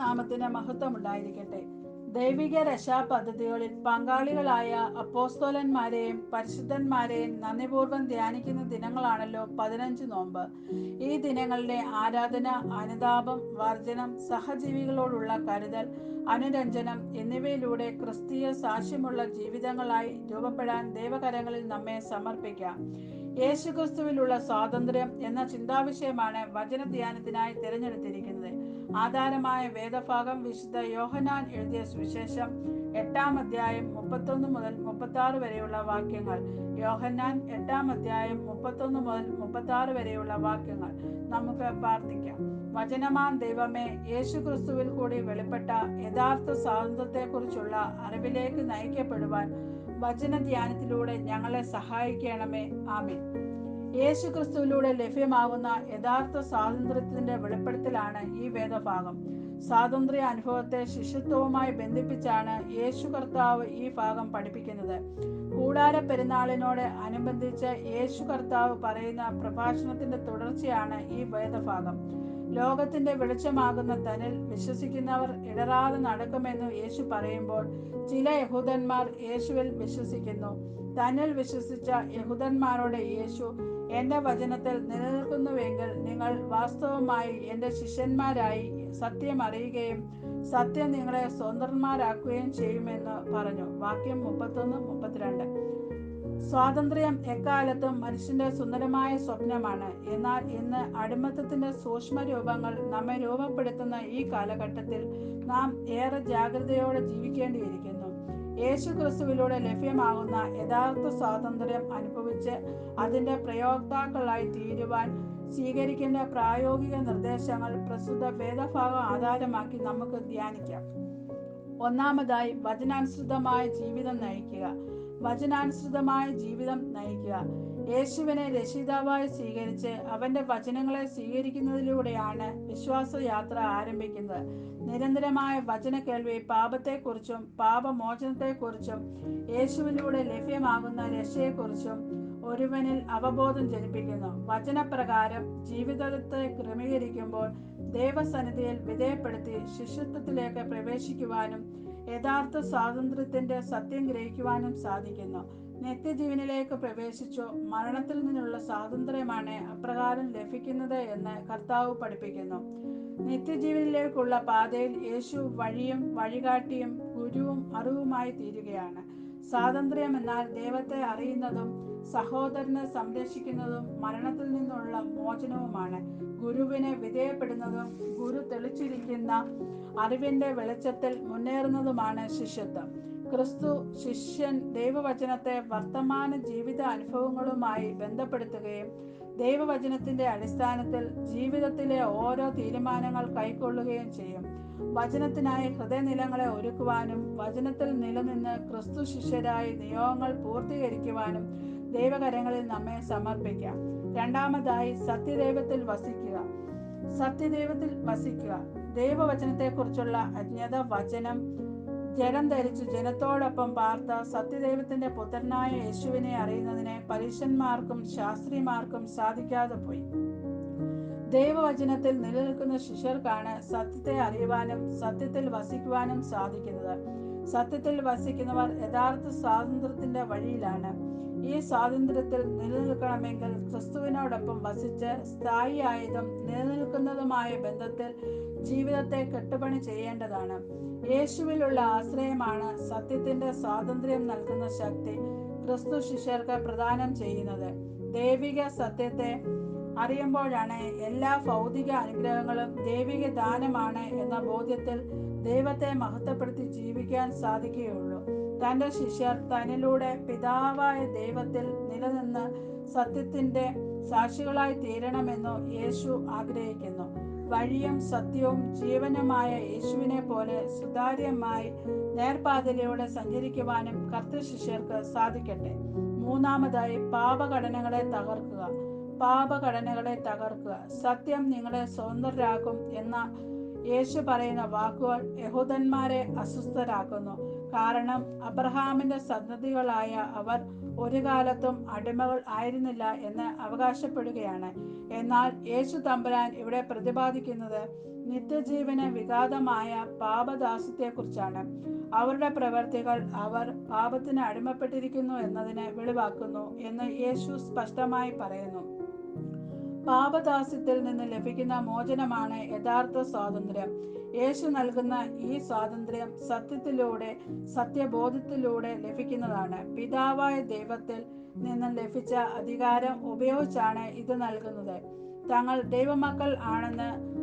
നാമത്തിന് മഹത്വമുണ്ടായിരിക്കട്ടെ. ദൈവിക രക്ഷാപദ്ധതികളിൽ പങ്കാളികളായ അപ്പോസ്തലന്മാരെയും പരിശുദ്ധന്മാരെയും നന്ദിപൂർവ്വം ധ്യാനിക്കുന്ന ദിനങ്ങളാണല്ലോ 15 നോമ്പ്. ഈ ദിനങ്ങളിലെ ആരാധന, അനുതാപം, വർജനം, സഹജീവികളോടുള്ള കരുതൽ, അനുരഞ്ജനം എന്നിവയിലൂടെ ക്രിസ്തീയ സാക്ഷ്യമുള്ള ജീവിതങ്ങളായി രൂപപ്പെടാൻ ദൈവകരങ്ങളിൽ നമ്മെ സമർപ്പിക്കാം. യേശുക്രിസ്തുവിലുള്ള സ്വാതന്ത്ര്യം എന്ന ചിന്താവിഷയമാണ് വചനധ്യാനത്തിനായി തിരഞ്ഞെടുത്തിരിക്കുന്നത്. ആധാരമായ വേദഭാഗം വിശുദ്ധ യോഹന്നാൻ എഴുതിയ സുവിശേഷം 8-ാം അധ്യായം 31 മുതൽ 36 വരെയുള്ള വാക്യങ്ങൾ. യോഹന്നാൻ 8-ാം അധ്യായം 31 മുതൽ 36 വരെയുള്ള വാക്യങ്ങൾ. നമുക്ക് പ്രാർത്ഥിക്കാം. വചനമാൻ ദൈവമേ, യേശുക്രിസ്തുവിൽ കൂടി വെളിപ്പെട്ട യഥാർത്ഥ സ്വാതന്ത്ര്യത്തെക്കുറിച്ചുള്ള അറിവിലേക്ക് നയിക്കപ്പെടുവാൻ വചനധ്യാനത്തിലൂടെ ഞങ്ങളെ സഹായിക്കണമേ. ആമേൻ. യേശുക്രിസ്തുവിലൂടെ ലഭ്യമാകുന്ന യഥാർത്ഥ സ്വാതന്ത്ര്യത്തിന്റെ വെളിപ്പെടുത്തലാണ് ഈ വേദഭാഗം. സ്വാതന്ത്ര്യ അനുഭവത്തെ ശിഷ്യത്വവുമായി ബന്ധിപ്പിച്ചാണ് യേശു കർത്താവ് ഈ ഭാഗം പഠിപ്പിക്കുന്നത്. കൂടാര പെരുന്നാളിനോട് അനുബന്ധിച്ച് യേശു കർത്താവ് പറയുന്ന പ്രഭാഷണത്തിന്റെ തുടർച്ചയാണ് ഈ വേദഭാഗം. ലോകത്തിന്റെ വെളിച്ചമാകുന്ന തന്നിൽ വിശ്വസിക്കുന്നവർ ഇടറാതെ നടക്കുമെന്ന് യേശു പറയുമ്പോൾ ചില യഹൂദന്മാർ യേശുവിൽ വിശ്വസിക്കുന്നു. തന്നിൽ വിശ്വസിച്ച യഹൂദന്മാരോട് യേശു, എൻ്റെ വചനത്തിൽ നിലനിൽക്കുന്നുവെങ്കിൽ നിങ്ങൾ വാസ്തവമായി എൻ്റെ ശിഷ്യന്മാരായി സത്യം അറിയുകയും സത്യം നിങ്ങളെ സ്വതന്ത്രന്മാരാക്കുകയും ചെയ്യുമെന്ന് പറഞ്ഞു. വാക്യം 31-32. സ്വാതന്ത്ര്യം എക്കാലത്തും മനുഷ്യന്റെ സുന്ദരമായ സ്വപ്നമാണ്. എന്നാൽ ഇന്ന് അടിമത്തത്തിന്റെ സൂക്ഷ്മ രൂപങ്ങൾ നമ്മെ രൂപപ്പെടുത്തുന്ന ഈ കാലഘട്ടത്തിൽ നാം ഏറെ ജാഗ്രതയോടെ ജീവിക്കേണ്ടിയിരിക്കുന്നു. യേശു ക്രിസ്തുവിലൂടെ ലഭ്യമാകുന്ന യഥാർത്ഥ സ്വാതന്ത്ര്യം അനുഭവിച്ച് അതിന്റെ പ്രയോക്താക്കളായി തീരുവാൻ സ്വീകരിക്കേണ്ട പ്രായോഗിക നിർദ്ദേശങ്ങൾ പ്രസ്തുത വേദഭാഗം ആധാരമാക്കി നമുക്ക് ധ്യാനിക്കാം. ഒന്നാമതായി, വചനാനുസൃതമായ ജീവിതം നയിക്കുക. വചനാനുസൃതമായ ജീവിതം നയിക്കുക. യേശുവിനെ രക്ഷിതാവായി സ്വീകരിച്ച് അവന്റെ വചനങ്ങളെ സ്വീകരിക്കുന്നതിലൂടെയാണ് വിശ്വാസയാത്ര ആരംഭിക്കുന്നത്. നിരന്തരമായ വചന കേൾവി പാപത്തെക്കുറിച്ചും പാപമോചനത്തെക്കുറിച്ചും യേശുവിലൂടെ ലഭ്യമാകുന്ന രക്ഷയെക്കുറിച്ചും ഒരുവനിൽ അവബോധം ജനിപ്പിക്കുന്നു. വചനപ്രകാരം ജീവിതത്തെ ക്രമീകരിക്കുമ്പോൾ ദൈവസന്നിധിയിൽ വിധേയപ്പെടുത്തി ശിഷ്യത്വത്തിലേക്ക് പ്രവേശിക്കുവാനും യഥാർത്ഥ സ്വാതന്ത്ര്യത്തിന്റെ സത്യം ഗ്രഹിക്കുവാനും സാധിക്കുന്നു. നിത്യജീവനിലേക്ക് പ്രവേശിച്ചു മരണത്തിൽ നിന്നുള്ള സ്വാതന്ത്ര്യമാണ് അപ്രകാരം ലഭിക്കുന്നത് എന്ന് കർത്താവ് പഠിപ്പിക്കുന്നു. നിത്യജീവനിലേക്കുള്ള പാതയിൽ യേശു വഴിയും വഴികാട്ടിയും ഗുരുവും അറിവുമായി തീരുകയാണ്. സ്വാതന്ത്ര്യം എന്നാൽ ദൈവത്തെ അറിയുന്നതും സഹോദരനെ സംരക്ഷിക്കുന്നതും മരണത്തിൽ നിന്നുള്ള മോചനവുമാണ്. ഗുരുവിനെ വിധേയപ്പെടുന്നതും ഗുരു തെളിച്ചിരിക്കുന്ന അറിവിന്റെ വെളിച്ചത്തിൽ മുന്നേറുന്നതുമാണ് ശിഷ്യത്വം. ക്രിസ്തു ശിഷ്യൻ ദൈവവചനത്തെ വർത്തമാന ജീവിത അനുഭവങ്ങളുമായി ബന്ധപ്പെടുത്തുകയും ദൈവവചനത്തിന്റെ അടിസ്ഥാനത്തിൽ ജീവിതത്തിലെ ഓരോ തീരുമാനങ്ങൾ കൈക്കൊള്ളുകയും ചെയ്യും. വചനത്തിനായി ഹൃദയനിലങ്ങളെ ഒരുക്കുവാനും വചനത്തിൽ നിലനിന്ന് ക്രിസ്തു ശിഷ്യരായി നിയോഗങ്ങൾ പൂർത്തീകരിക്കുവാനും ദൈവകരങ്ങളിൽ നമ്മെ സമർപ്പിക്കാം. രണ്ടാമതായി, സത്യദൈവത്തിൽ വസിക്കുക. സത്യദൈവത്തിൽ വസിക്കുക. ദൈവവചനത്തെക്കുറിച്ചുള്ള അജ്ഞത വചനം ജഡം ധരിച്ചു ജനത്തോടൊപ്പം പാർത്ത സത്യദൈവത്തിന്റെ പുത്രനായ യേശുവിനെ അറിയുന്നതിന് പരീശന്മാർക്കും ശാസ്ത്രിമാർക്കും സാധിക്കാതെ പോയി. ദൈവവചനത്തിൽ നിലനിൽക്കുന്ന ശിഷ്യർക്കാണ് സത്യത്തെ അറിയുവാനും സത്യത്തിൽ വസിക്കുവാനും സാധിക്കുന്നത്. സത്യത്തിൽ വസിക്കുന്നവർ യഥാർത്ഥ സ്വാതന്ത്ര്യത്തിന്റെ വഴിയിലാണ്. ഈ സ്വാതന്ത്ര്യത്തിൽ നിലനിൽക്കണമെങ്കിൽ ക്രിസ്തുവിനോടൊപ്പം വസിച്ച് സ്ഥായിയായതും നിലനിൽക്കുന്നതുമായ ബന്ധത്തിൽ ജീവിതത്തെ കെട്ടുപണി ചെയ്യേണ്ടതാണ്. യേശുവിലുള്ള ആശ്രയമാണ് സത്യത്തിന്റെ സ്വാതന്ത്ര്യം നൽകുന്ന ശക്തി ക്രിസ്തു ശിഷ്യർക്ക് പ്രദാനം ചെയ്യുന്നത്. ദൈവിക സത്യത്തെ അറിയുമ്പോഴാണ് എല്ലാ ഭൗതിക അനുഗ്രഹങ്ങളും ദൈവിക ദാനമാണ് എന്ന ബോധ്യത്തിൽ ദൈവത്തെ മഹത്വപ്പെടുത്തി ജീവിക്കാൻ സാധിക്കുകയുള്ളൂ. തന്റെ ശിഷ്യർ തന്നിലൂടെ പിതാവായ ദൈവത്തിൽ നിലനിന്ന് സത്യത്തിന്റെ സാക്ഷികളായി തീരണമെന്നു യേശു ആഗ്രഹിക്കുന്നു. വഴിയും സത്യവും ജീവനുമായ യേശുവിനെ പോലെ സുതാര്യമായി നേർപാതയിലൂടെ സഞ്ചരിക്കുവാനും കർത്തൃ ശിഷ്യർക്ക് സാധിക്കട്ടെ. മൂന്നാമതായി, പാപഘടനകളെ തകർക്കുക. പാപഘടനകളെ തകർക്കുക. സത്യം നിങ്ങളെ സ്വതന്ത്രരാക്കും എന്ന യേശു പറയുന്ന വാക്കുകൾ യഹൂദന്മാരെ അസ്വസ്ഥരാക്കുന്നു. കാരണം അബ്രഹാമിന്റെ സന്തതികളായ അവർ ഒരു കാലത്തും അടിമകൾ ആയിരുന്നില്ല എന്ന് അവകാശപ്പെടുകയാണ്. എന്നാൽ യേശു തമ്പുരാൻ ഇവിടെ പ്രതിപാദിക്കുന്നത് നിത്യജീവന് വിഘാതമായ പാപദാസ്യത്തെക്കുറിച്ചാണ്. അവരുടെ പ്രവർത്തികൾ അവർ പാപത്തിന് അടിമപ്പെട്ടിരിക്കുന്നു എന്നതിനെ വെളിവാക്കുന്നു എന്ന് യേശു സ്പഷ്ടമായി പറയുന്നു. പാപദാസ്യത്തിൽ നിന്ന് ലഭിക്കുന്ന മോചനമാണ് യഥാർത്ഥ സ്വാതന്ത്ര്യം. യേശു നൽകുന്ന ഈ സ്വാതന്ത്ര്യം സത്യത്തിലൂടെ, സത്യബോധത്തിലൂടെ ലഭിക്കുന്നതാണ്. പിതാവായ ദൈവത്തിൽ നിന്നും ലഭിച്ച അധികാരം ഉപയോഗിച്ചാണ് ഇത് നൽകുന്നത്. തങ്ങൾ ദൈവമക്കൾ ആണെന്ന്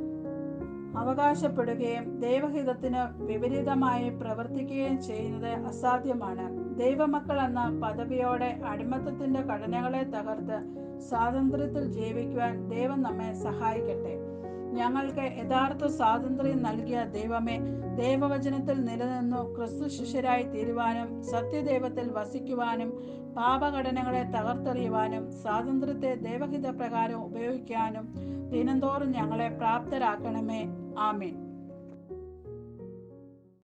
അവകാശപ്പെടുകയും ദൈവഹിതത്തിന് വിപരീതമായി പ്രവർത്തിക്കുകയും ചെയ്യുന്നത് അസാധ്യമാണ്. ദൈവമക്കൾ എന്ന പദവിയോടെ അടിമത്തത്തിന്റെ ഘടനകളെ തകർത്ത് സ്വാതന്ത്ര്യത്തിൽ ജീവിക്കുവാൻ ദൈവം നമ്മെ സഹായിക്കട്ടെ. ഞങ്ങൾക്ക് യഥാർത്ഥ സ്വാതന്ത്ര്യം നൽകിയ ദൈവമേ, ദൈവവചനത്തിൽ നിലനിന്നു ക്രിസ്തു ശിഷ്യരായി തീരുവാനും സത്യദൈവത്തിൽ വസിക്കുവാനും പാപഘടനകളെ തകർത്തെറിയുവാനും സ്വാതന്ത്ര്യത്തെ ദൈവഹിത പ്രകാരം ഉപയോഗിക്കാനും ദിനംതോറും ഞങ്ങളെ പ്രാപ്തരാക്കണമേ. ആമേൻ.